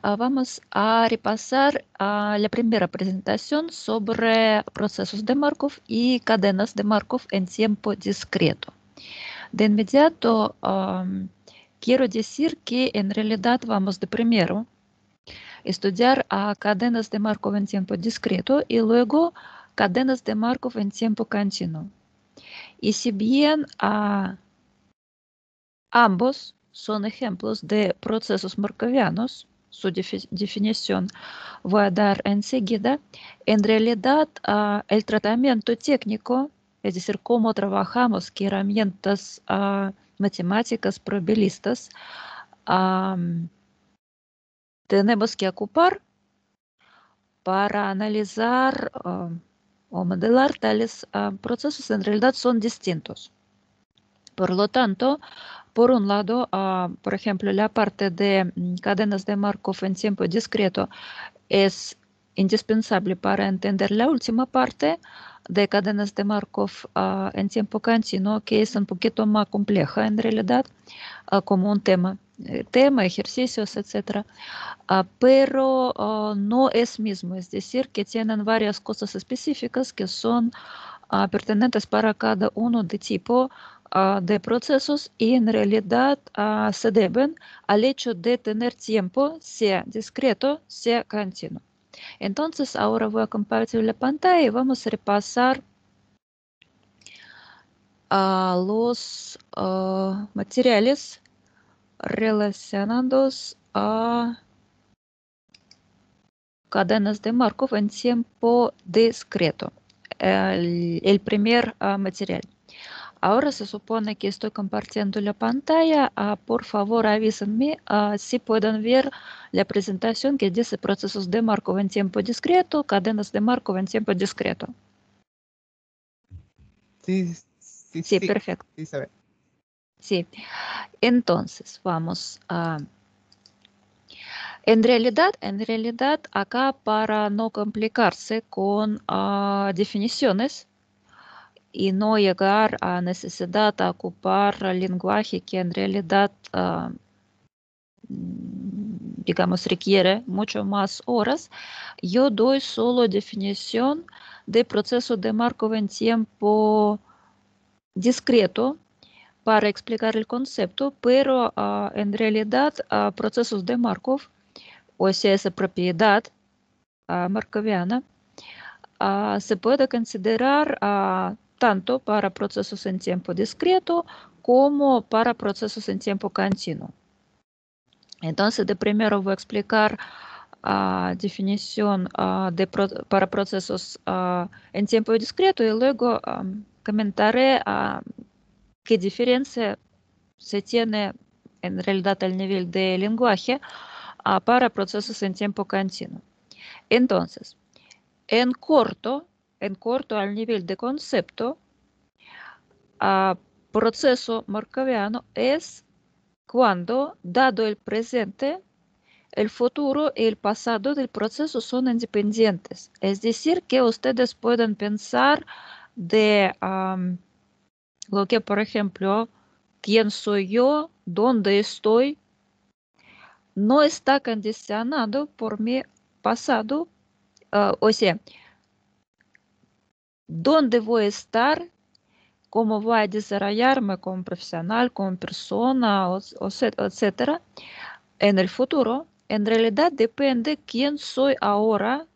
vamos a repasar la primera presentación sobre procesos de Markov y cadenas de Markov en tiempo discreto. De inmediato, quiero decir que en realidad vamos de primero estudiar cadenas de Markov en tiempo discreto y luego cadenas de Markov en tiempo continuo. Y si bien ambos son ejemplos de procesos markovianos, su definición voy a dar enseguida, en realidad el tratamiento técnico, es decir, cómo trabajamos, qué herramientas matemáticas probabilistas tenemos que ocupar para analizar o modelar tales procesos, en realidad son distintos. Por lo tanto, por un lado, por ejemplo, la parte de cadenas de Markov en tiempo discreto es indispensable para entender la última parte de cadenas de Markov en tiempo continuo, que es un poquito más compleja en realidad, como un tema, ejercicios, etc. Pero no es mismo, es decir, que tienen varias cosas específicas que son pertinentes para cada uno de tipo de procesos y en realidad se deben al hecho de tener tiempo, sea discreto, sea continuo. Entonces, ahora voy a compartir la pantalla y vamos a repasar los materiales relacionados a cadenas de Markov en tiempo discreto. El primer material. Ahora se supone que estoy compartiendo la pantalla. Por favor, avísenme si pueden ver la presentación que dice procesos de Markov en tiempo discreto, cadenas de Markov en tiempo discreto. Sí, perfecto. Sí, se ve. Sí. Entonces, vamos a... En realidad, acá para no complicarse con definiciones, y no llegar a necesidad de ocupar lenguaje que en realidad, digamos, requiere mucho más horas, yo doy solo definición de proceso de Markov en tiempo discreto para explicar el concepto, pero en realidad procesos de Markov, o sea, esa propiedad markoviana, se puede considerar tanto para procesos en tiempo discreto como para procesos en tiempo continuo. Entonces, de primero voy a explicar definición para procesos en tiempo discreto y luego comentaré qué diferencia se tiene en realidad al nivel de lenguaje para procesos en tiempo continuo. Entonces, en corto al nivel de concepto, proceso markoviano es cuando, dado el presente, el futuro y el pasado del proceso son independientes. Es decir, que ustedes pueden pensar de lo que, por ejemplo, quién soy yo, dónde estoy, no está condicionado por mi pasado, o sea, dónde voy a estar, cómo voy a desarrollarme como profesional, como persona, etcétera, en el futuro, en realidad depende quién soy ahora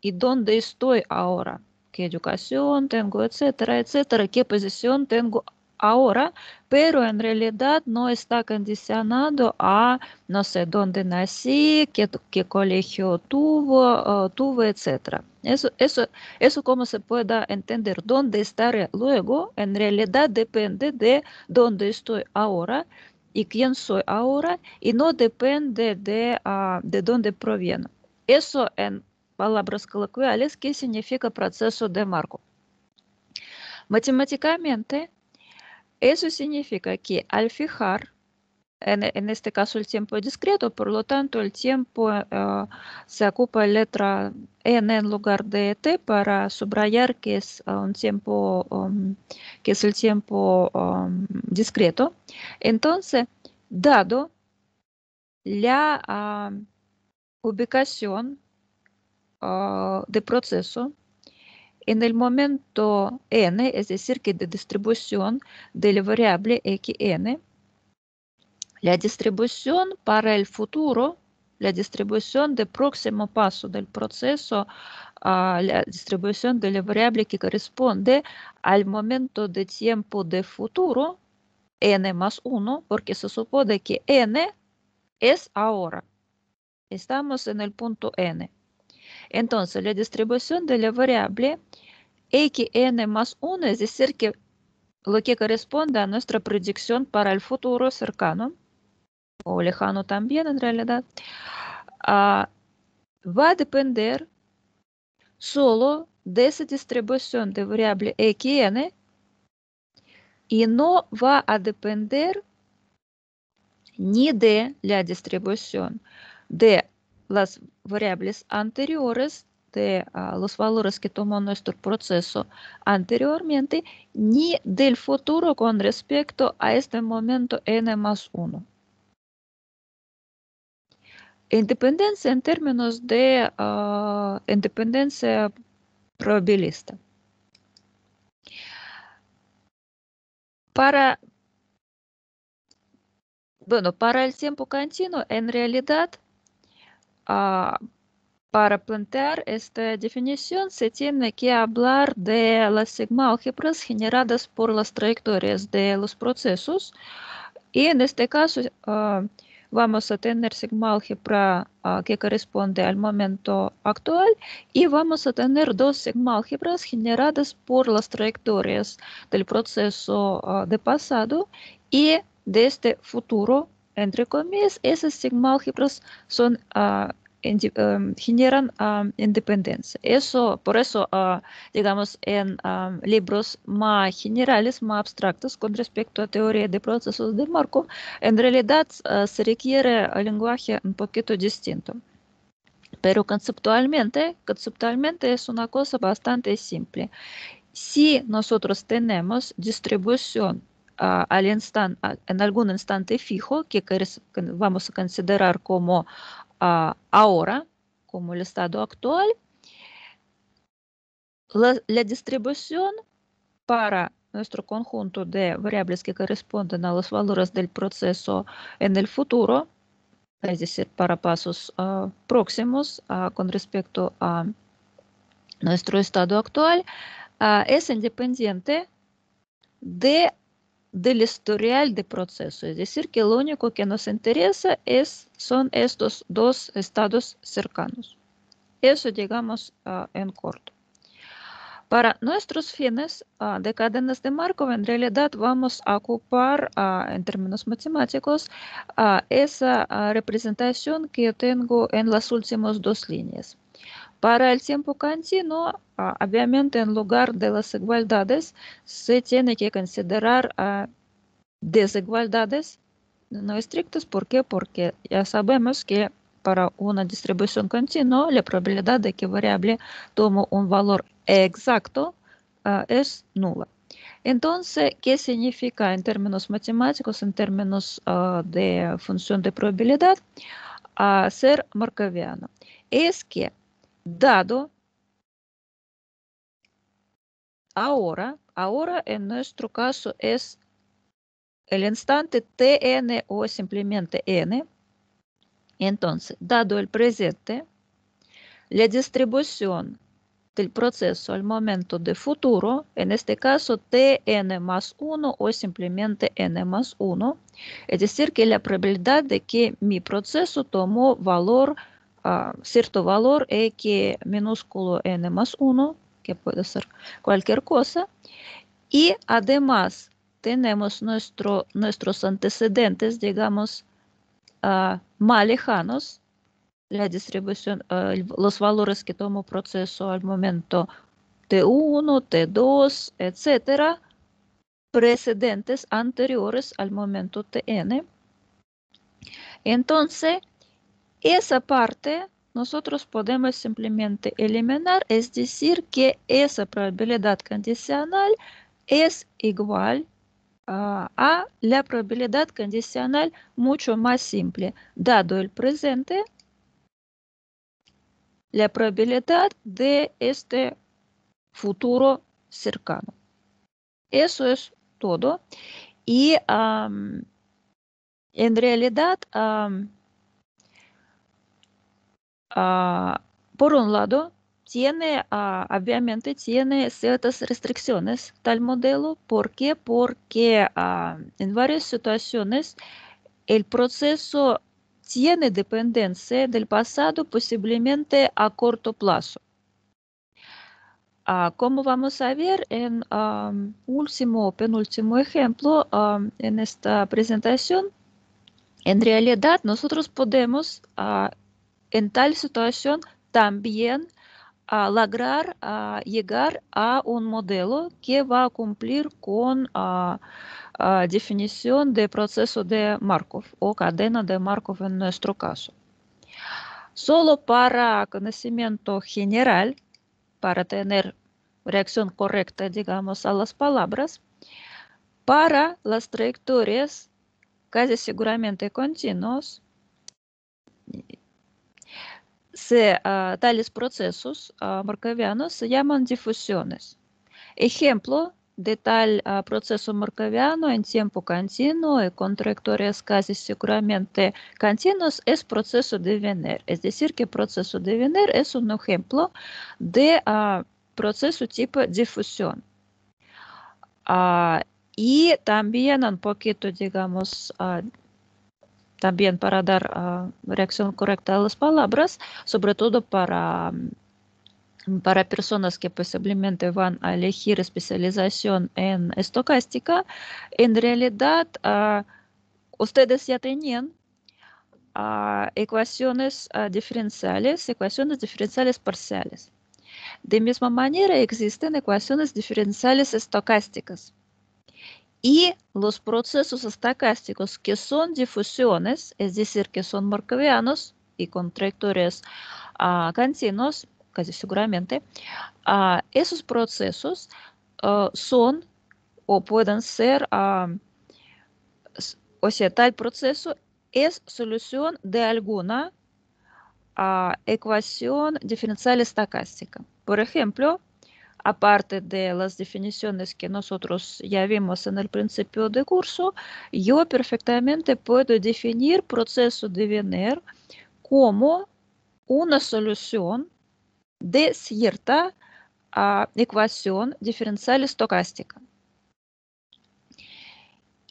y dónde estoy ahora, qué educación tengo, etcétera, etcétera, qué posición tengo ahora, pero en realidad no está condicionado a, no sé, dónde nací, qué colegio tuve, etcétera. Eso como se pueda entender, dónde estaré luego, en realidad depende de dónde estoy ahora y quién soy ahora, y no depende de dónde proviene. Eso en palabras coloquiales, ¿qué significa proceso de Markov? Matemáticamente, eso significa que al fijar, en este caso el tiempo discreto, por lo tanto el tiempo se ocupa letra n en lugar de t para subrayar que es un tiempo, que es el tiempo discreto. Entonces, dado la ubicación de proceso en el momento n, es decir, que de distribución de la variable xn, la distribución para el futuro, la distribución del próximo paso del proceso, la distribución de la variable que corresponde al momento de tiempo de futuro, n más 1, porque se supone que n es ahora. Estamos en el punto n. Entonces, la distribución de la variable xn más 1, es decir, que lo que corresponde a nuestra predicción para el futuro cercano, o lejano también en realidad, va a depender solo de esa distribución de variable xn y no va a depender ni de la distribución de las variables anteriores, de los valores que tomó nuestro proceso anteriormente, ni del futuro con respecto a este momento n más 1. Independencia en términos de independencia probabilista. Para el tiempo continuo, en realidad, para plantear esta definición se tiene que hablar de las sigma álgebras generadas por las trayectorias de los procesos, y en este caso vamos a tener sigma álgebra que corresponde al momento actual, y vamos a tener dos sigma álgebras generadas por las trayectorias del proceso de pasado y de este futuro, entre comillas. Esas sigma álgebras son generan independencia. Por eso, digamos, en libros más generales, más abstractos con respecto a teoría de procesos de Markov, en realidad se requiere un lenguaje un poquito distinto. Pero conceptualmente es una cosa bastante simple. Si nosotros tenemos distribución en algún instante fijo, que vamos a considerar como ahora, como el estado actual, la distribución para nuestro conjunto de variables que corresponden a los valores del proceso en el futuro, es decir, para pasos próximos con respecto a nuestro estado actual, es independiente del historial de proceso. Es decir, que lo único que nos interesa son estos dos estados cercanos. Eso, digamos, en corto. Para nuestros fines de cadenas de Markov, en realidad vamos a ocupar, en términos matemáticos, esa representación que yo tengo en las últimas dos líneas. Para el tiempo continuo, obviamente, en lugar de las igualdades, se tiene que considerar desigualdades no estrictas. ¿Por qué? Porque ya sabemos que para una distribución continua, la probabilidad de que variable tome un valor exacto es nula. Entonces, ¿qué significa en términos matemáticos, en términos de función de probabilidad, ser markoviano? Es que dado ahora en nuestro caso es el instante tn o simplemente n. Entonces, dado el presente, la distribución del proceso al momento de futuro, en este caso tn más 1 o simplemente n más 1, es decir, que la probabilidad de que mi proceso tomó valor, cierto valor x minúsculo n más 1, que puede ser cualquier cosa, y además tenemos nuestros antecedentes, digamos, más lejanos, la distribución, los valores que tomó proceso al momento T1, T2, etcétera, precedentes anteriores al momento Tn. Entonces, esa parte nosotros podemos simplemente eliminar, es decir, que esa probabilidad condicional es igual a la probabilidad condicional mucho más simple, dado el presente la probabilidad de este futuro cercano. Eso es todo. Y en realidad, por un lado, obviamente tiene ciertas restricciones tal modelo. ¿Por qué? Porque en varias situaciones el proceso tiene dependencia del pasado posiblemente a corto plazo. Como vamos a ver en último o penúltimo ejemplo en esta presentación, en realidad nosotros podemos en tal situación también lograr llegar a un modelo que va a cumplir con definición de proceso de Markov o cadena de Markov en nuestro caso. Solo para conocimiento general, para tener reacción correcta, digamos, a las palabras, para las trayectorias casi seguramente continuas, tales procesos markovianos se llaman difusiones. Ejemplo de tal proceso markoviano en tiempo continuo y con trayectorias casi seguramente continuas es proceso de Wiener. Es decir, que proceso de Wiener es un ejemplo de proceso tipo difusión. Y también un poquito, digamos, también para dar reacción correcta a las palabras, sobre todo para personas que posiblemente van a elegir especialización en estocástica, en realidad ustedes ya tenían ecuaciones diferenciales parciales. De misma manera existen ecuaciones diferenciales estocásticas. Y los procesos estocásticos que son difusiones, es decir, que son markovianos y con trayectorias continuas, casi seguramente, esos procesos son o pueden ser, o sea, tal proceso es solución de alguna ecuación diferencial estocástica. Por ejemplo, aparte de las definiciones que nosotros ya vimos en el principio de curso, yo perfectamente puedo definir proceso de Wiener como una solución de cierta ecuación diferencial estocástica.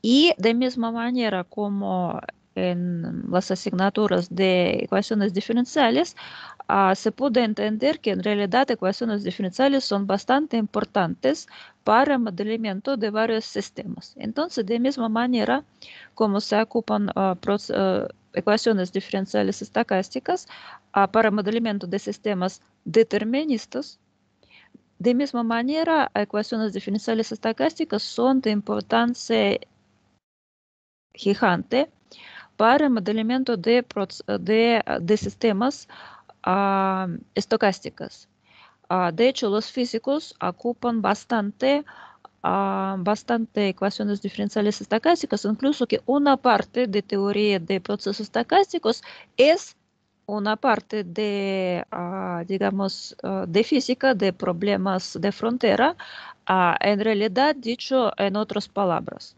Y de misma manera como en las asignaturas de ecuaciones diferenciales, se puede entender que en realidad ecuaciones diferenciales son bastante importantes para el modelamiento de varios sistemas. Entonces, de misma manera como se ocupan ecuaciones diferenciales estocásticas para el modelamiento de sistemas deterministas, de misma manera ecuaciones diferenciales estocásticas son de importancia gigante para el modelamiento de sistemas estocásticos. De hecho, los físicos ocupan bastante ecuaciones diferenciales estocásticas, incluso que una parte de teoría de procesos estocásticos es una parte de, digamos, de física de problemas de frontera, en realidad dicho en otras palabras,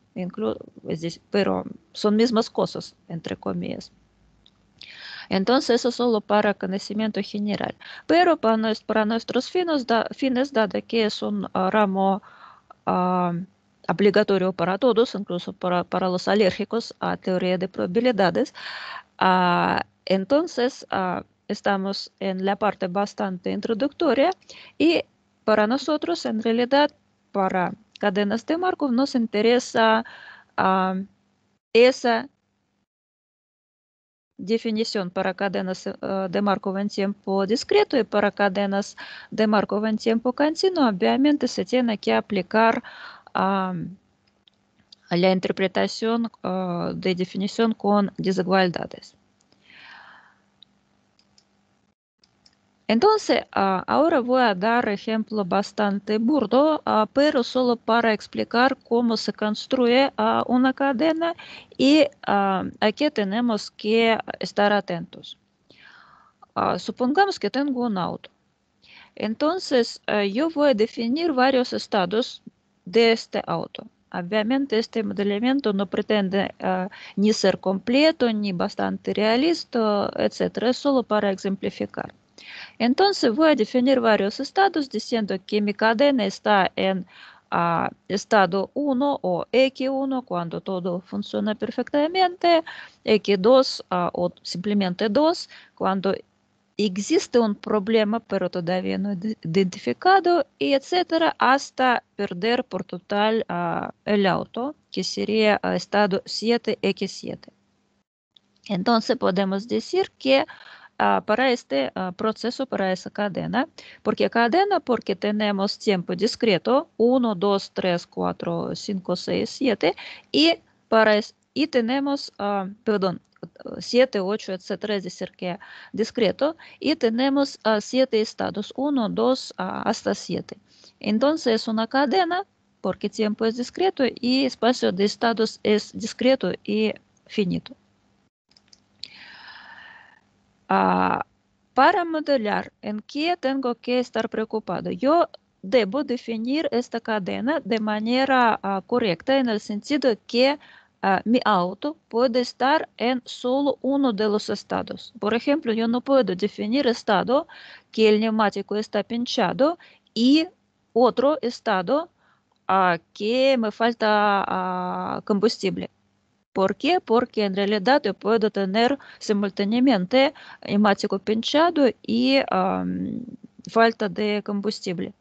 pero son mismas cosas, entre comillas. Entonces, eso solo para conocimiento general. Pero para nuestros fines, dado que es un ramo obligatorio para todos, incluso para los alérgicos a teoría de probabilidades, entonces estamos en la parte bastante introductoria y para nosotros, en realidad, para cadenas de Markov nos interesa esa definición para cadenas de Markov en tiempo discreto y para cadenas de Markov en tiempo continuo, obviamente se tiene que aplicar la interpretación de definición con desigualdades. Entonces, ahora voy a dar ejemplo bastante burdo, pero solo para explicar cómo se construye una cadena y a qué tenemos que estar atentos. Supongamos que tengo un auto. Entonces, yo voy a definir varios estados de este auto. Obviamente, este modelamiento no pretende ni ser completo, ni bastante realista, etc. Es solo para ejemplificar. Entonces, voy a definir varios estados diciendo que mi cadena está en estado 1 o X1 cuando todo funciona perfectamente, X2 o simplemente 2 cuando existe un problema pero todavía no identificado, y etcétera, hasta perder por total el auto, que sería estado 7X7. Entonces podemos decir que para este proceso, para esa cadena, porque tenemos tiempo discreto, 1, 2, 3, 4, 5, 6, 7, y, y tenemos, perdón, 7, 8, etcétera, es decir, que discreto, y tenemos 7 estados, 1, 2, hasta 7. Entonces es una cadena porque tiempo es discreto y espacio de estados es discreto y finito. Para modelar en qué tengo que estar preocupado, yo debo definir esta cadena de manera correcta en el sentido que mi auto puede estar en solo uno de los estados. Por ejemplo, yo no puedo definir estado que el neumático está pinchado y otro estado que me falta combustible. ¿Por qué? Porque en realidad yo puedo tener simultáneamente neumático pinchado y falta de combustible.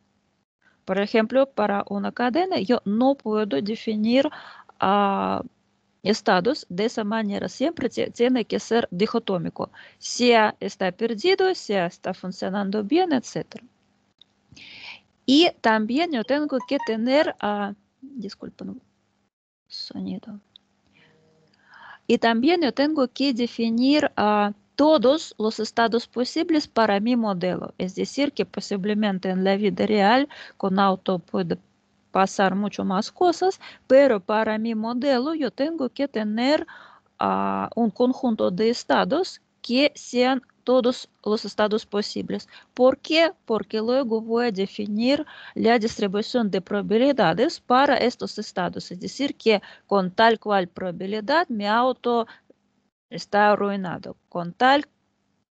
Por ejemplo, para una cadena yo no puedo definir estados de esa manera. Siempre tiene que ser dicotómico. Sea está perdido, sea está funcionando bien, etc. Y también yo tengo que tener, disculpen, sonido. Y también yo tengo que definir todos los estados posibles para mi modelo. Es decir, que posiblemente en la vida real con auto puede pasar mucho más cosas, pero para mi modelo yo tengo que tener un conjunto de estados que sean todos los estados posibles. ¿Por qué? Porque luego voy a definir la distribución de probabilidades para estos estados. Es decir, que con tal cual probabilidad mi auto está arruinado. Con tal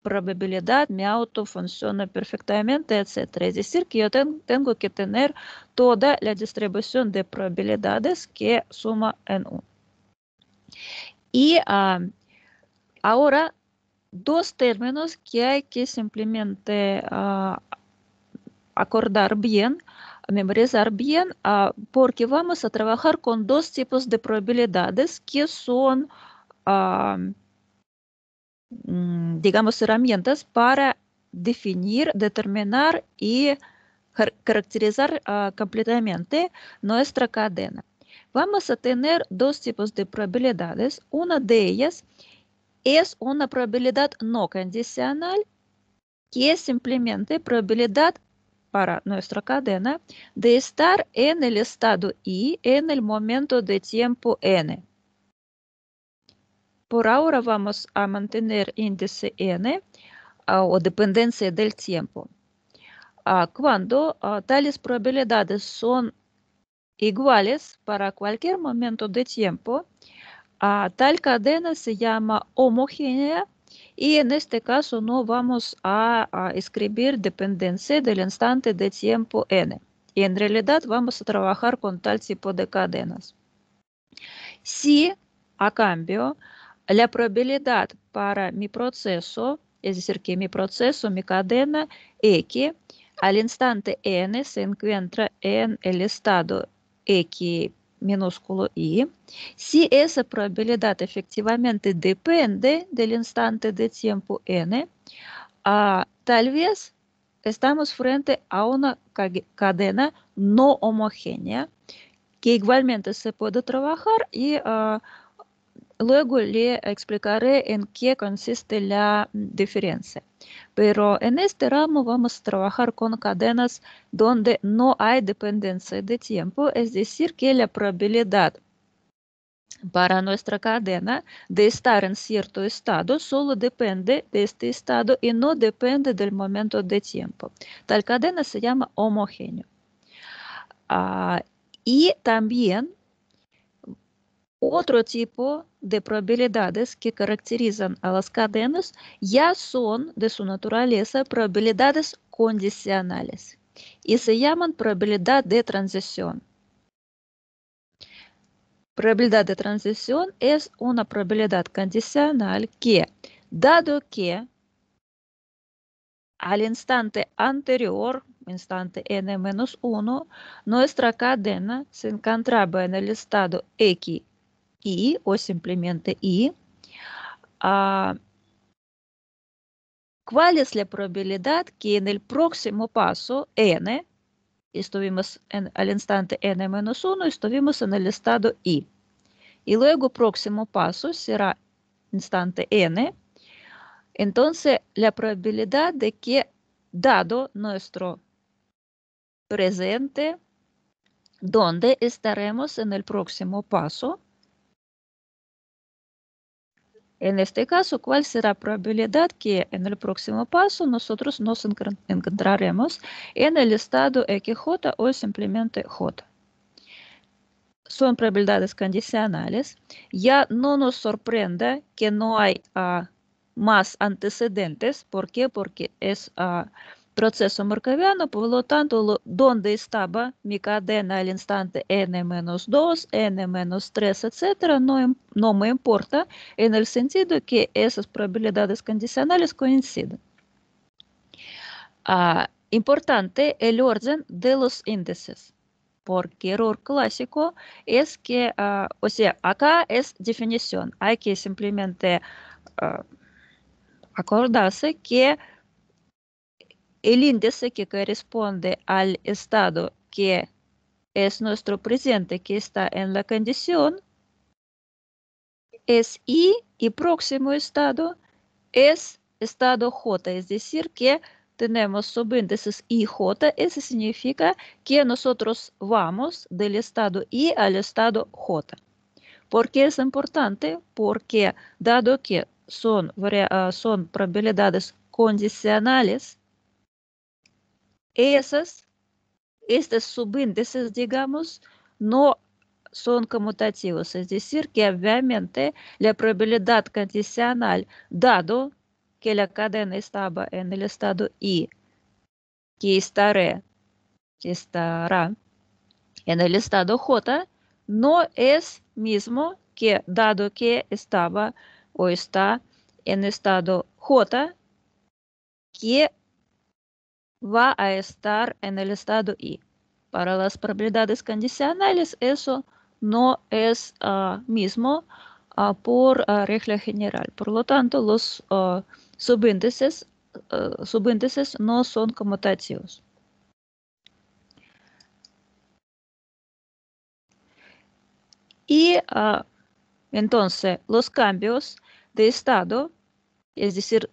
probabilidad mi auto funciona perfectamente, etc. Es decir, que yo tengo que tener toda la distribución de probabilidades que suma en 1. Y ahora, dos términos que hay que simplemente acordar bien, memorizar bien, porque vamos a trabajar con dos tipos de probabilidades que son, digamos, herramientas para definir, determinar y caracterizar completamente nuestra cadena. Vamos a tener dos tipos de probabilidades. Una de ellas es una probabilidad no condicional, que es simplemente probabilidad para nuestra cadena de estar en el estado I en el momento de tiempo n. Por ahora vamos a mantener índice n o dependencia del tiempo. Cuando tales probabilidades son iguales para cualquier momento de tiempo, tal cadena se llama homogénea y en este caso no vamos a escribir dependencia del instante de tiempo n. Y en realidad vamos a trabajar con tal tipo de cadenas. Si, a cambio, la probabilidad para mi proceso, es decir, que mi proceso, mi cadena X, al instante n se encuentra en el estado X minúsculo I, si esa probabilidad efectivamente depende del instante de tiempo n, tal vez estamos frente a una cadena no homogénea que igualmente se puede trabajar y luego le explicaré en qué consiste la diferencia. Pero en este ramo vamos a trabajar con cadenas donde no hay dependencia de tiempo, es decir, que la probabilidad para nuestra cadena de estar en cierto estado solo depende de este estado y no depende del momento de tiempo. Tal cadena se llama homogéneo. Y también otro tipo de probabilidades que caracterizan a las cadenas ya son de su naturaleza probabilidades condicionales y se llaman probabilidad de transición. Probabilidad de transición es una probabilidad condicional que, dado que al instante anterior, instante n-1, nuestra cadena se encontraba en el estado X, Y o simplemente Y, ¿cuál es la probabilidad que en el próximo paso, n, estuvimos al instante n-1, estuvimos en el estado Y? Y luego próximo paso será instante n. Entonces, la probabilidad de que, dado nuestro presente, donde estaremos en el próximo paso, en este caso, ¿cuál será la probabilidad que en el próximo paso nosotros nos encontraremos en el estado XJ o simplemente J? Son probabilidades condicionales. Ya no nos sorprende que no hay más antecedentes. ¿Por qué? Porque es proceso markoviano, por lo tanto, donde estaba mi cadena al instante n-2, n-3, etc., no me importa, en el sentido que esas probabilidades condicionales coinciden. Importante el orden de los índices, porque error clásico es que, o sea, acá es definición, hay que simplemente acordarse que el índice que corresponde al estado que es nuestro presente, que está en la condición, es Y y próximo estado es estado J, es decir, que tenemos subíndices I, J, eso significa que nosotros vamos del estado I al estado J. ¿Por qué es importante? Porque dado que son probabilidades condicionales, estos subíndices, digamos, no son conmutativos, es decir, que obviamente la probabilidad condicional, dado que la cadena estaba en el estado I, que estará en el estado J, no es mismo que dado que estaba o está en estado J, que va a estar en el estado I. Para las probabilidades condicionales, eso no es mismo por regla general. Por lo tanto, los subíndices no son conmutativos. Y entonces, los cambios de estado, es decir,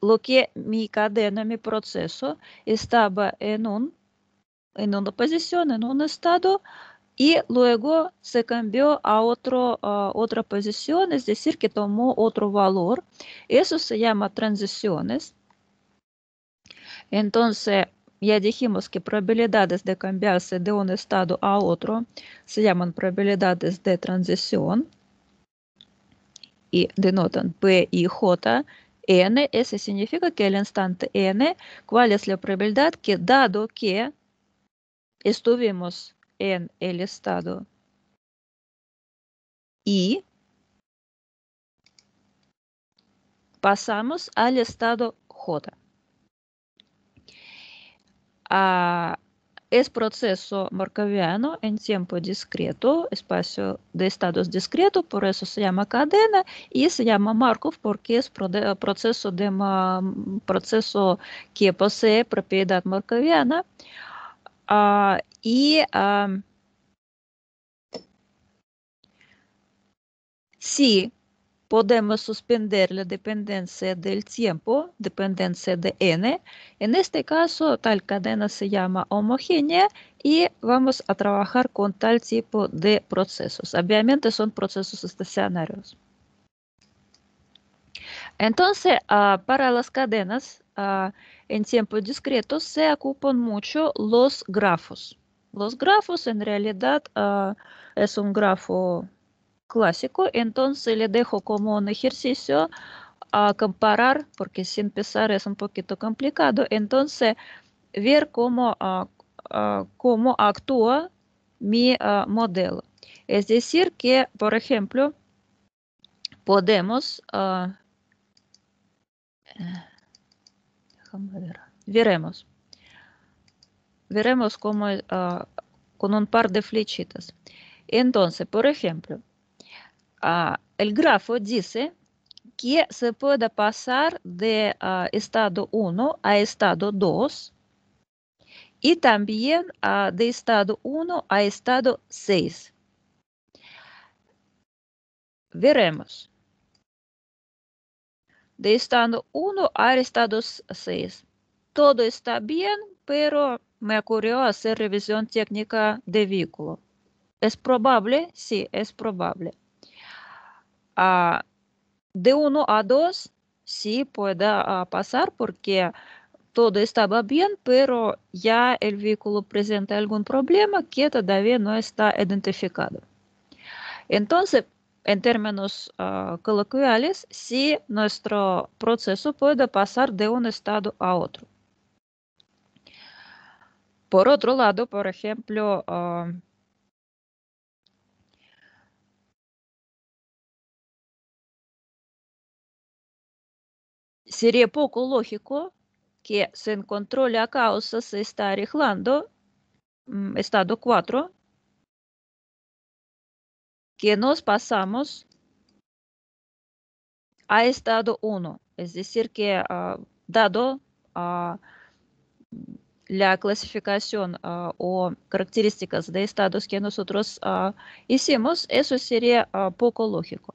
lo que mi cadena, mi proceso, estaba en una posición, en un estado, y luego se cambió a otra posición, es decir, que tomó otro valor. Eso se llama transiciones. Entonces, ya dijimos que probabilidades de cambiarse de un estado a otro se llaman probabilidades de transición y denotan P y J. N, eso significa que el instante N, ¿cuál es la probabilidad? Que dado que estuvimos en el estado I, pasamos al estado J. Es proceso markoviano en tiempo discreto, espacio de estados discreto, por eso se llama cadena, y se llama Markov porque es proceso que posee propiedad markoviana. Si podemos suspender la dependencia del tiempo, dependencia de n. En este caso, tal cadena se llama homogénea y vamos a trabajar con tal tipo de procesos. Obviamente son procesos estacionarios. Entonces, para las cadenas en tiempo discreto se ocupan mucho los grafos. Los grafos en realidad es un grafo clásico, entonces le dejo como un ejercicio a comparar, porque sin empezar es un poquito complicado, entonces ver cómo, cómo actúa mi modelo. Es decir que, por ejemplo, podemos, déjame ver, veremos cómo con un par de flechitas. Entonces, por ejemplo, el grafo dice que se puede pasar de estado 1 a estado 2 y también de estado 1 a estado 6. Veremos. De estado 1 a estado 6. Todo está bien, pero me ocurrió hacer revisión técnica de vehículo. ¿Es probable? Sí, es probable. De 1 a 2, sí puede pasar porque todo estaba bien, pero ya el vehículo presenta algún problema que todavía no está identificado. Entonces, en términos coloquiales, sí, nuestro proceso puede pasar de un estado a otro. Por otro lado, por ejemplo, sería poco lógico que se encontró la causa se está arreglando, estado 4, que nos pasamos a estado 1. Es decir, que dado la clasificación o características de estados que nosotros hicimos, eso sería poco lógico.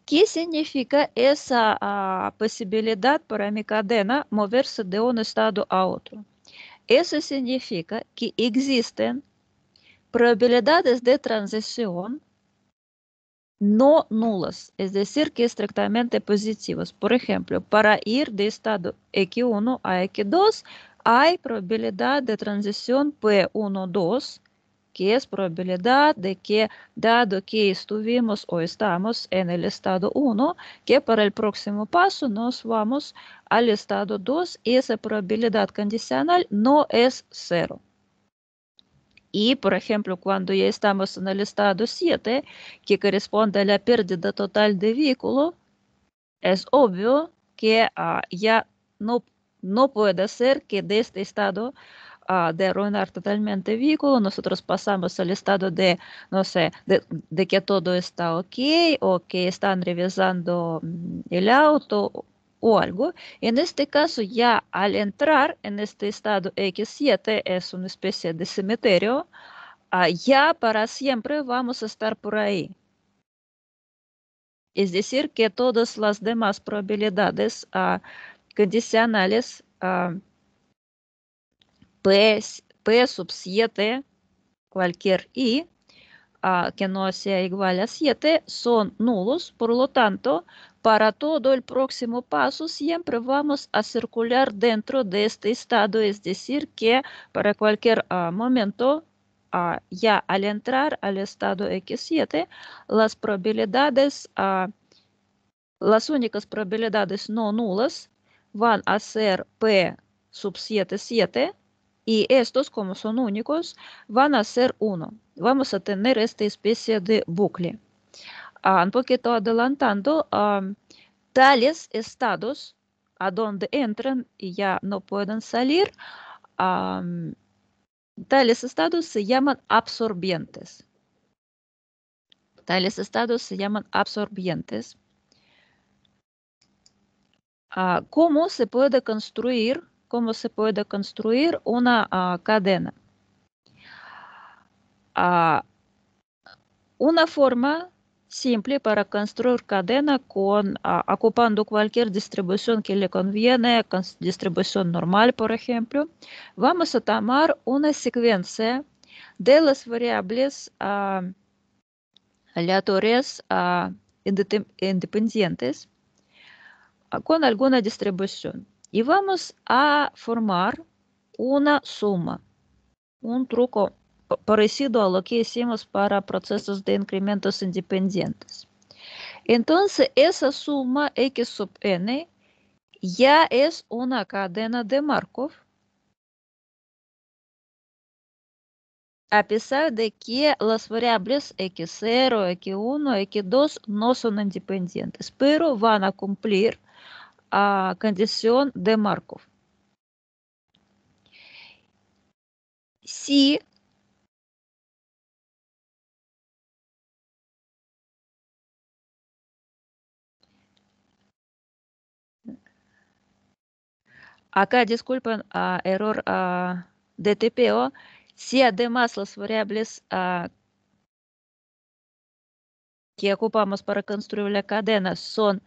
¿Qué significa esa posibilidad para mi cadena moverse de un estado a otro? Eso significa que existen probabilidades de transición no nulas, es decir, que estrictamente positivas. Por ejemplo, para ir de estado X1 a X2 hay probabilidad de transición P1,2, que es probabilidad de que, dado que estuvimos o estamos en el estado 1, que para el próximo paso nos vamos al estado 2 y esa probabilidad condicional no es 0. Y, por ejemplo, cuando ya estamos en el estado 7, que corresponde a la pérdida total de vehículo, es obvio que ya no puede ser que de este estado de arruinar totalmente el vehículo, nosotros pasamos al estado de, no sé, de que todo está ok o que están revisando el auto o algo. En este caso, ya al entrar en este estado X7 es una especie de cementerio, ya para siempre vamos a estar por ahí. Es decir, que todas las demás probabilidades condicionales P sub 7, cualquier I, que no sea igual a 7, son nulos. Por lo tanto, para todo el próximo paso siempre vamos a circular dentro de este estado. Es decir, que para cualquier momento, ya al entrar al estado X7, las probabilidades, las únicas probabilidades no nulas van a ser P sub 7 y estos, como son únicos, van a ser 1. Vamos a tener esta especie de bucle. Un poquito adelantando, tales estados a donde entran y ya no pueden salir, tales estados se llaman absorbientes. Tales estados se llaman absorbientes. ¿Cómo se puede construir una cadena? Una forma simple para construir cadena ocupando cualquier distribución que le conviene, distribución normal, por ejemplo. Vamos a tomar una secuencia de las variables aleatorias independientes con alguna distribución. Y vamos a formar una suma, un truco parecido a lo que hicimos para procesos de incrementos independientes. Entonces, esa suma x sub n ya es una cadena de Markov, a pesar de que las variables x0, x1, x2 no son independientes, pero van a cumplir condición de Markov. Si acá, disculpen, error de TPO, si además las variables que ocupamos para construir la cadena son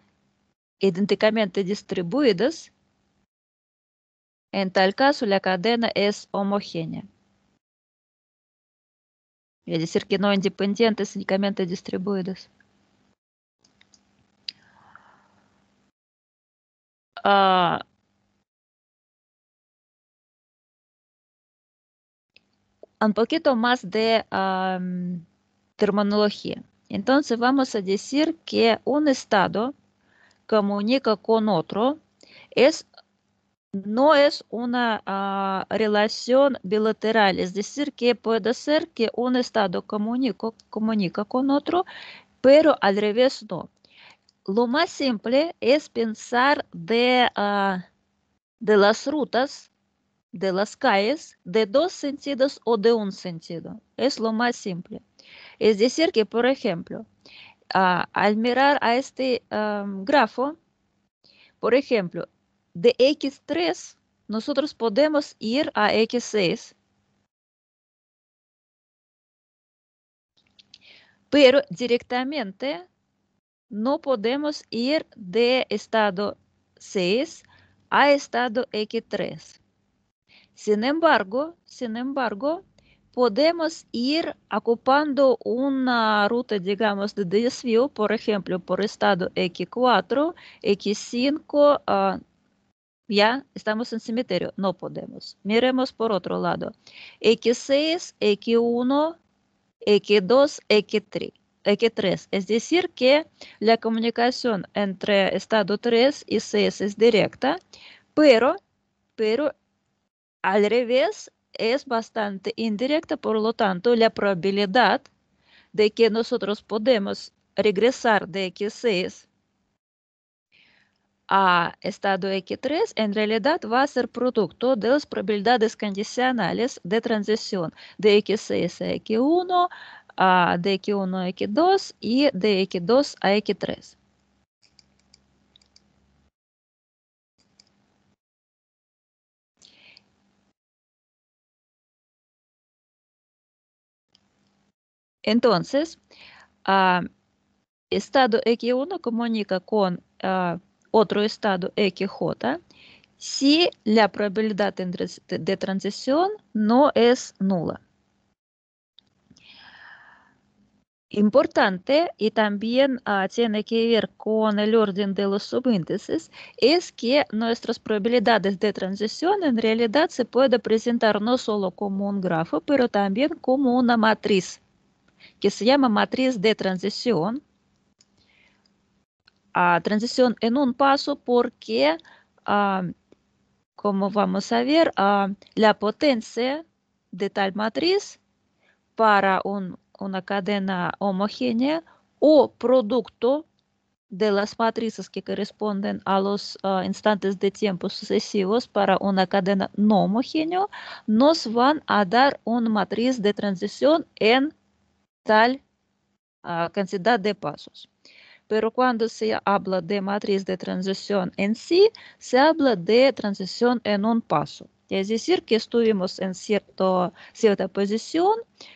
idénticamente distribuidas, en tal caso la cadena es homogénea. Es decir, que no independientes, únicamente distribuidas. Un poquito más de terminología. Entonces vamos a decir que un estado comunica con otro, no es una relación bilateral, es decir, que puede ser que un estado comunica con otro, pero al revés no. Lo más simple es pensar de las rutas, de las calles, de dos sentidos o de un sentido. Es lo más simple. Es decir, que, por ejemplo, al mirar a este grafo, por ejemplo, de x3, nosotros podemos ir a x6, pero directamente no podemos ir de estado 6 a estado x3. Sin embargo, podemos ir ocupando una ruta, digamos, de desvío, por ejemplo, por estado x4, x5, ya estamos en cementerio, no podemos. Miremos por otro lado. X6, X1, X2, X3. Es decir, que la comunicación entre estado 3 y 6 es directa, pero al revés es bastante indirecta, por lo tanto, la probabilidad de que nosotros podemos regresar de X6 a estado X3 en realidad va a ser producto de las probabilidades condicionales de transición de X6 a X1, de X1 a X2 y de X2 a X3. Entonces, estado X1 comunica con otro estado XJ si la probabilidad de transición no es nula. Importante y también tiene que ver con el orden de los subíndices es que nuestras probabilidades de transición en realidad se puede presentar no solo como un grafo, pero también como una matriz que se llama matriz de transición. Transición en un paso porque, como vamos a ver, la potencia de tal matriz para una cadena homogénea o producto de las matrices que corresponden a los instantes de tiempo sucesivos para una cadena no homogénea, nos van a dar una matriz de transición en tal cantidad de pasos. Pero cuando se habla de matriz de transición en sí, se habla de transición en un paso. Es decir, que estuvimos en cierta posición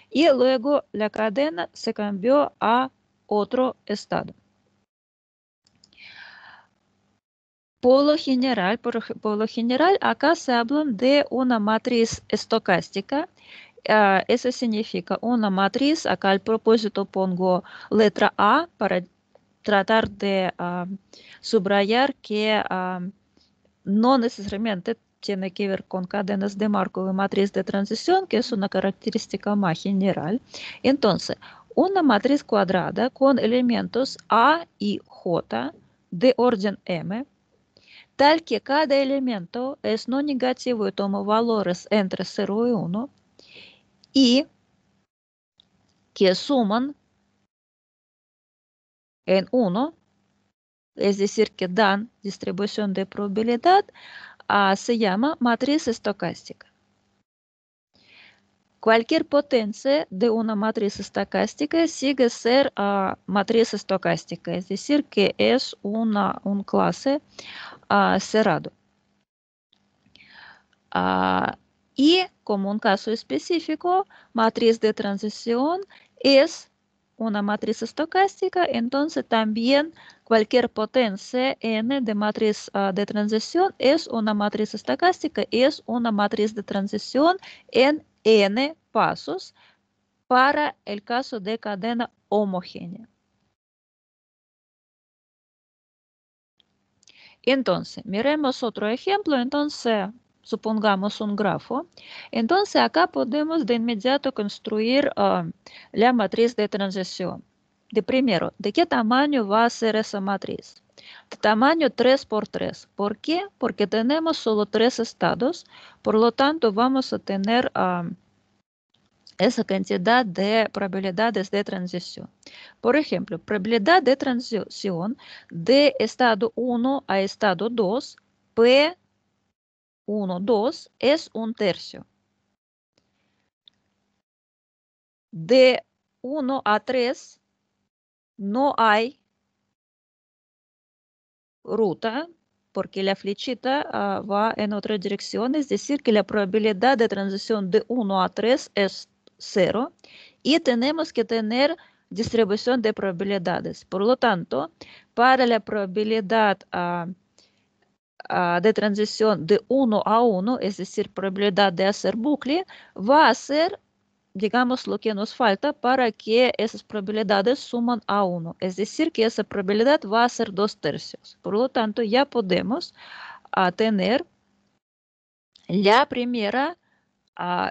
y luego la cadena se cambió a otro estado. Por lo general, acá se habla de una matriz estocástica. Eso significa una matriz. Acá al propósito pongo letra A para tratar de subrayar que no necesariamente tiene que ver con cadenas de Markov y matriz de transición, que es una característica más general. Entonces, una matriz cuadrada con elementos A y J de orden M, tal que cada elemento es no negativo y toma valores entre 0 y 1, y que suman en 1, es decir, que dan distribución de probabilidad, se llama matriz estocástica. Cualquier potencia de una matriz estocástica sigue ser matriz estocástica, es decir, que es un clase cerrado. Y como un caso específico, matriz de transición es una matriz estocástica, entonces también cualquier potencia n de matriz de transición es una matriz estocástica, es una matriz de transición en n pasos para el caso de cadena homogénea. Entonces, miremos otro ejemplo. Entonces, supongamos un grafo. Entonces, acá podemos de inmediato construir la matriz de transición. De primero, ¿de qué tamaño va a ser esa matriz? De tamaño 3 por 3. ¿Por qué? Porque tenemos solo 3 estados. Por lo tanto, vamos a tener esa cantidad de probabilidades de transición. Por ejemplo, probabilidad de transición de estado 1 a estado 2, P1, 2, es 1/3. De 1 a 3 no hay ruta porque la flechita va en otra dirección, es decir, que la probabilidad de transición de 1 a 3 es 0 y tenemos que tener distribución de probabilidades. Por lo tanto, para la probabilidad de transición de 1 a 1, es decir, probabilidad de hacer bucle, va a ser, digamos, lo que nos falta para que esas probabilidades suman a 1. Es decir, que esa probabilidad va a ser 2/3. Por lo tanto, ya podemos tener la primera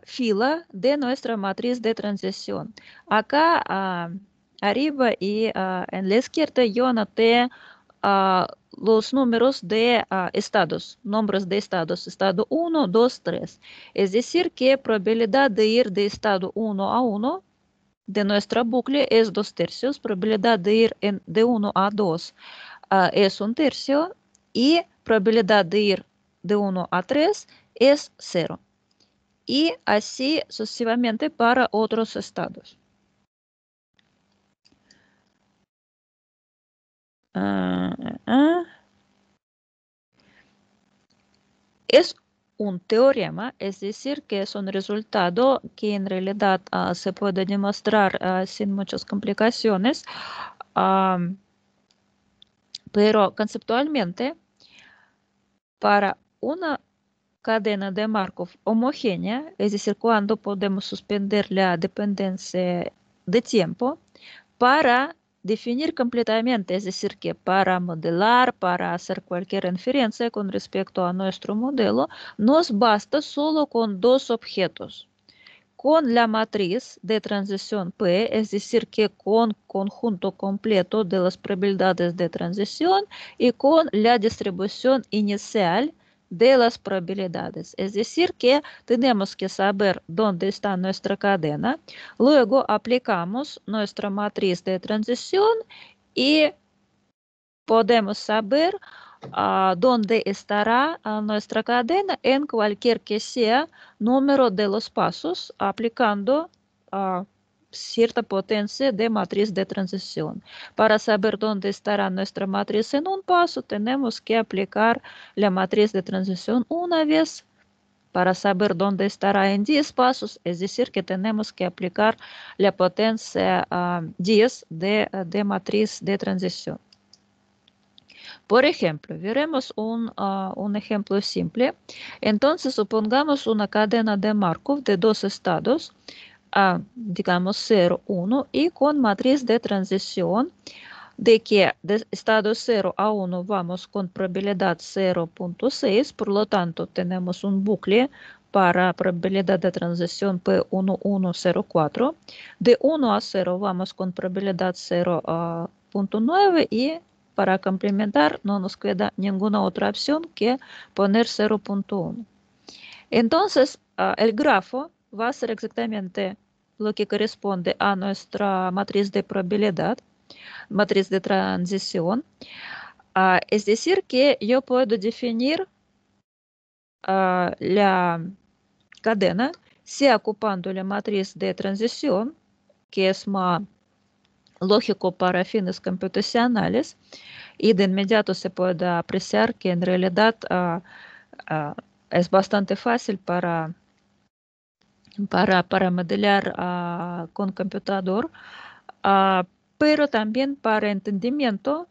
fila de nuestra matriz de transición. Acá arriba y en la izquierda yo anoté los números de estados, nombres de estados, estado 1, 2, 3. Es decir, que probabilidad de ir de estado 1 a 1 de nuestra bucle es 2/3, probabilidad de ir de 1 a 2 es 1/3 y probabilidad de ir de 1 a 3 es 0. Y así sucesivamente para otros estados. Es un teorema, es decir, que es un resultado que en realidad se puede demostrar sin muchas complicaciones, pero conceptualmente, para una cadena de Markov homogénea, es decir, cuando podemos suspender la dependencia de tiempo, para definir completamente, es decir, que para modelar, para hacer cualquier inferencia con respecto a nuestro modelo, nos basta solo con dos objetos. Con la matriz de transición P, es decir, que con conjunto completo de las probabilidades de transición y con la distribución inicial de las probabilidades. Es decir, que tenemos que saber dónde está nuestra cadena. Luego aplicamos nuestra matriz de transición y podemos saber dónde estará nuestra cadena en cualquier que sea número de los pasos aplicando cierta potencia de matriz de transición. Para saber dónde estará nuestra matriz en un paso, tenemos que aplicar la matriz de transición una vez para saber dónde estará en 10 pasos, es decir, que tenemos que aplicar la potencia 10 de matriz de transición. Por ejemplo, veremos un ejemplo simple. Entonces, supongamos una cadena de Markov de dos estados, digamos 0, 1, y con matriz de transición de que de estado 0 a 1 vamos con probabilidad 0.6, por lo tanto tenemos un bucle para probabilidad de transición P1104. De 1 a 0 vamos con probabilidad 0.9 y para complementar no nos queda ninguna otra opción que poner 0.1. Entonces, el grafo va a ser exactamente lo que corresponde a nuestra matriz de probabilidad, matriz de transición. Es decir, que yo puedo definir la cadena sea ocupando la matriz de transición, que es más lógico para fines computacionales, y de inmediato se puede apreciar que en realidad es bastante fácil para modelar con computador, pero también para entendimiento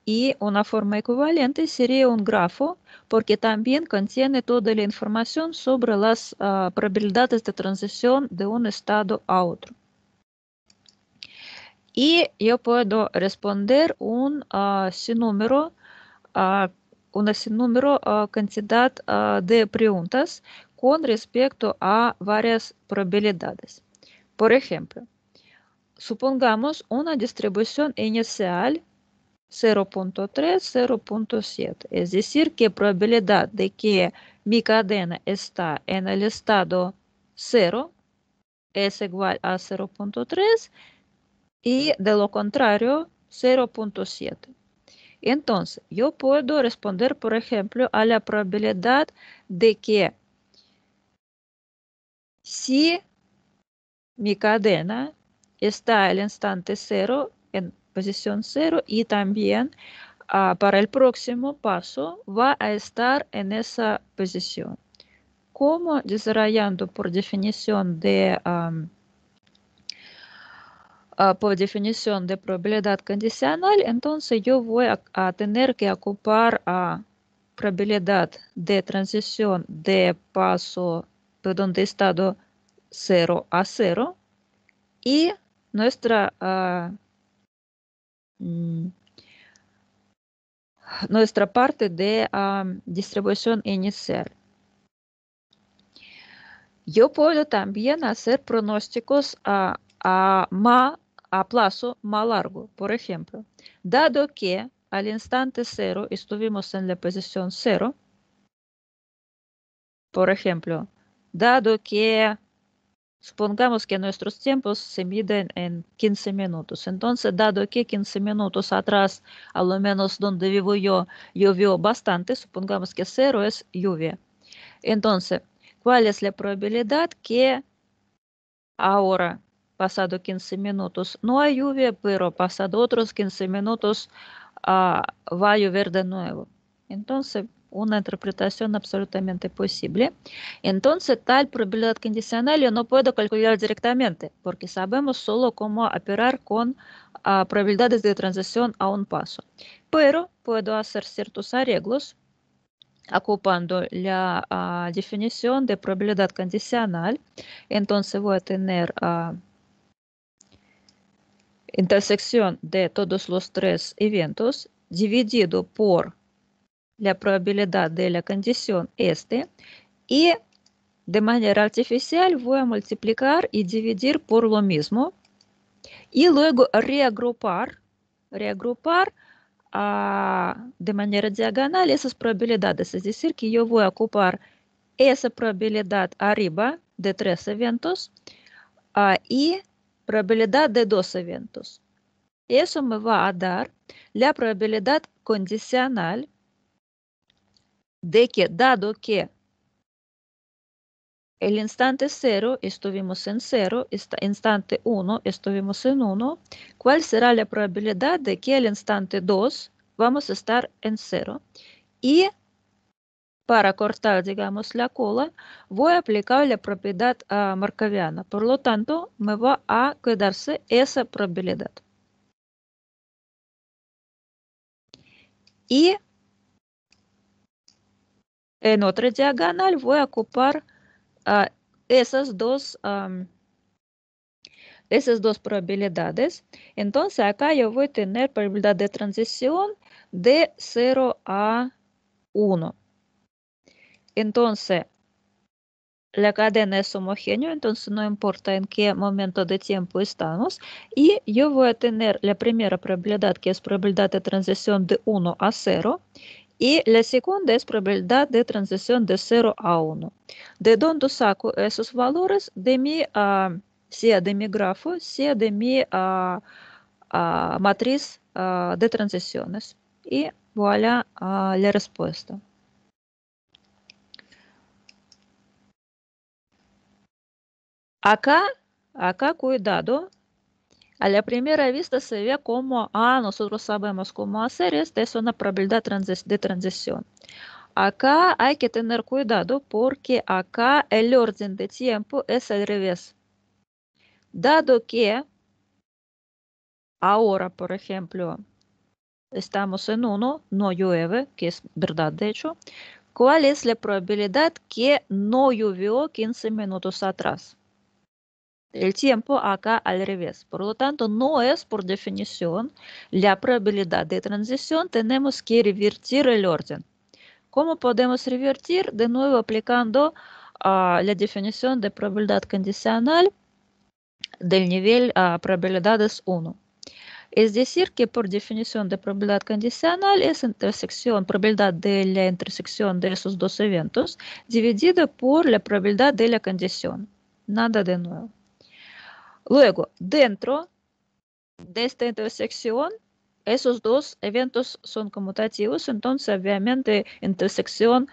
y una forma equivalente sería un grafo, porque también contiene toda la información sobre las probabilidades de transición de un estado a otro. Y yo puedo responder un sinnúmero cantidad de preguntas con respecto a varias probabilidades. Por ejemplo, supongamos una distribución inicial 0.3, 0.7. Es decir, que probabilidad de que mi cadena está en el estado 0 es igual a 0.3 y de lo contrario 0.7. Entonces, yo puedo responder, por ejemplo, a la probabilidad de que si mi cadena está al instante 0 en posición 0 y también para el próximo paso va a estar en esa posición. Como desarrollando por definición de probabilidad condicional, entonces yo voy a tener que ocupar probabilidad de transición de paso, perdón, de estado 0 a 0 y nuestra parte de distribución inicial. Yo puedo también hacer pronósticos a plazo más largo. Por ejemplo, dado que al instante 0 estuvimos en la posición 0, por ejemplo, dado que supongamos que nuestros tiempos se miden en 15 minutos. Entonces, dado que 15 minutos atrás, a lo menos donde vivo yo, llovió bastante, supongamos que 0 es lluvia. Entonces, ¿cuál es la probabilidad que ahora, pasado 15 minutos, no hay lluvia, pero pasado otros 15 minutos va a llover de nuevo? Entonces, una interpretación absolutamente posible. Entonces, tal probabilidad condicional yo no puedo calcular directamente, porque sabemos solo cómo operar con probabilidades de transición a un paso. Pero puedo hacer ciertos arreglos ocupando la definición de probabilidad condicional. Entonces voy a tener intersección de todos los tres eventos dividido por la probabilidad de la condición este y de manera artificial voy a multiplicar y dividir por lo mismo y luego reagrupar de manera diagonal esas probabilidades. Es decir, que yo voy a ocupar esa probabilidad arriba de 3 eventos y probabilidad de 2 eventos. Eso me va a dar la probabilidad condicional de que, dado que el instante 0 estuvimos en 0, instante 1 estuvimos en 1, ¿cuál será la probabilidad de que el instante 2 vamos a estar en 0? Y para cortar, digamos, la cola, voy a aplicar la propiedad markoviana. Por lo tanto, me va a quedarse esa probabilidad. Y en otra diagonal voy a ocupar esas dos probabilidades. Entonces, acá yo voy a tener probabilidad de transición de 0 a 1. Entonces, la cadena es homogénea, entonces no importa en qué momento de tiempo estamos. Y yo voy a tener la primera probabilidad, que es probabilidad de transición de 1 a 0. Y la segunda es probabilidad de transición de 0 a 1. ¿De dónde saco esos valores? De mi, sea de mi grafo, sea de mi matriz de transiciones. Y voilà la respuesta. Acá, cuidado. A la primera vista se ve como, nosotros sabemos cómo hacer esto, es una probabilidad de transición. Acá hay que tener cuidado porque acá el orden de tiempo es al revés. Dado que ahora, por ejemplo, estamos en 1, no llueve, que es verdad de hecho, ¿cuál es la probabilidad que no llovió 15 minutos atrás? El tiempo acá al revés. Por lo tanto, no es por definición la probabilidad de transición. Tenemos que revertir el orden. ¿Cómo podemos revertir? De nuevo aplicando la definición de probabilidad condicional del nivel probabilidades 1. Es decir, que por definición de probabilidad condicional es probabilidad de la intersección de esos dos eventos dividida por la probabilidad de la condición. Nada de nuevo. Luego, dentro de esta intersección, esos dos eventos son conmutativos, entonces obviamente intersección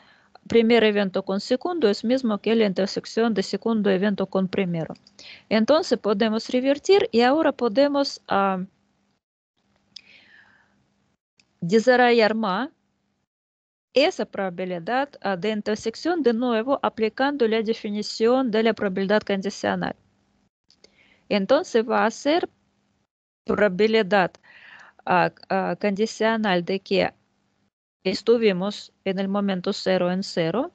primer evento con segundo es mismo que la intersección de segundo evento con primero. Entonces podemos revertir y ahora podemos desarrollar más esa probabilidad de intersección de nuevo aplicando la definición de la probabilidad condicional. Entonces va a ser probabilidad condicional de que estuvimos en el momento 0 en 0,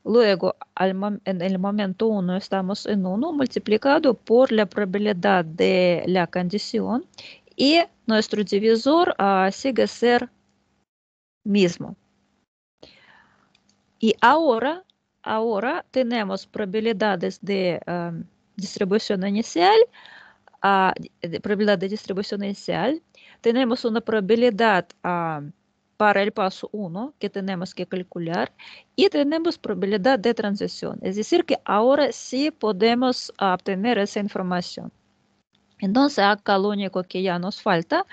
luego en el momento 1 estamos en 1 multiplicado por la probabilidad de la condición y nuestro divisor sigue ser mismo. Y ahora tenemos probabilidades de distribución inicial, probabilidad de distribución inicial. Tenemos una probabilidad para el paso 1 que tenemos que calcular y tenemos probabilidad de transición. Es decir, que ahora sí podemos obtener esa información. Entonces, acá lo único que ya nos falta,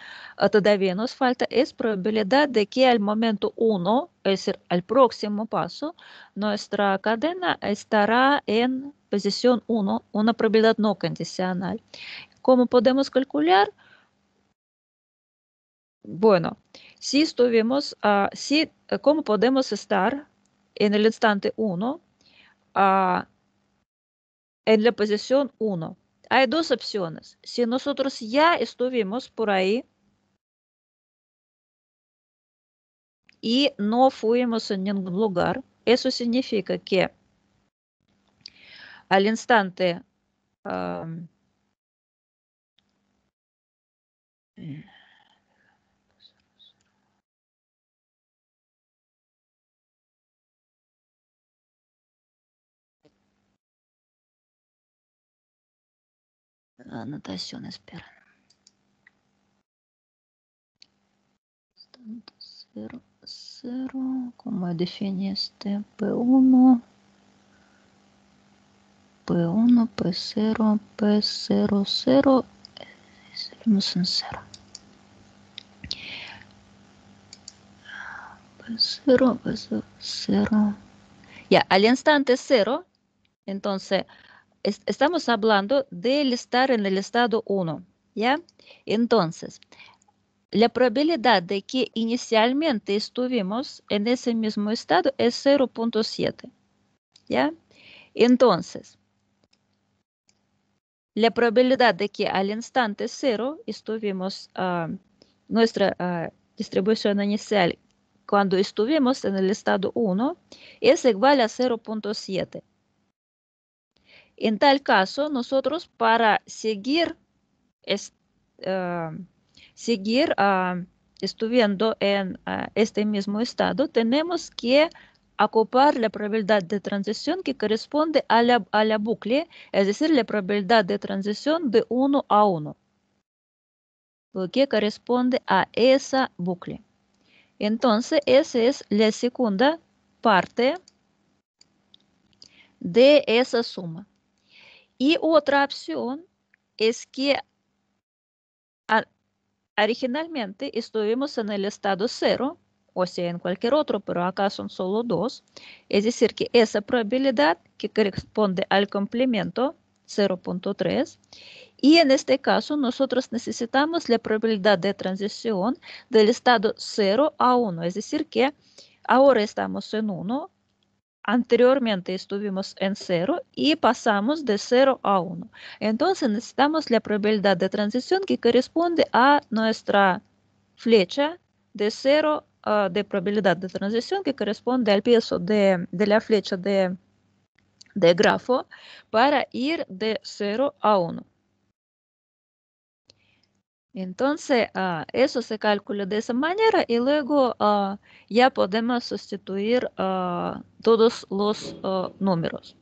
todavía nos falta, es probabilidad de que al momento 1, es decir, al próximo paso, nuestra cadena estará en posición 1, una probabilidad no condicional. ¿Cómo podemos calcular? Bueno, si estuvimos, ¿cómo podemos estar en el instante 1 en la posición 1? Hay dos opciones. Si nosotros ya estuvimos por ahí y no fuimos en ningún lugar, eso significa que al instante anotación, espera. 0, 0, ¿cómo definí este P1? P1, P0, P0, 0, seguimos en 0. P0, P0, 0. Ya, al instante 0, entonces, estamos hablando del estar en el estado 1, ¿ya? Entonces, la probabilidad de que inicialmente estuvimos en ese mismo estado es 0.7. ¿Ya? Entonces, la probabilidad de que al instante 0 estuvimos nuestra distribución inicial cuando estuvimos en el estado 1 es igual a 0.7. En tal caso, nosotros para seguir estuviendo en este mismo estado, tenemos que ocupar la probabilidad de transición que corresponde a la bucle, es decir, la probabilidad de transición de 1 a 1, lo que corresponde a esa bucle. Entonces, esa es la segunda parte de esa suma. Y otra opción es que originalmente estuvimos en el estado 0, o sea, en cualquier otro, pero acá son solo 2. Es decir, que esa probabilidad que corresponde al complemento 0.3. Y en este caso, nosotros necesitamos la probabilidad de transición del estado 0 a 1. Es decir, que ahora estamos en 1. Anteriormente estuvimos en 0 y pasamos de 0 a 1. Entonces necesitamos la probabilidad de transición que corresponde a nuestra flecha de 0 de probabilidad de transición que corresponde al peso de la flecha de grafo para ir de 0 a 1. Entonces, eso se calcula de esa manera y luego ya podemos sustituir todos los números.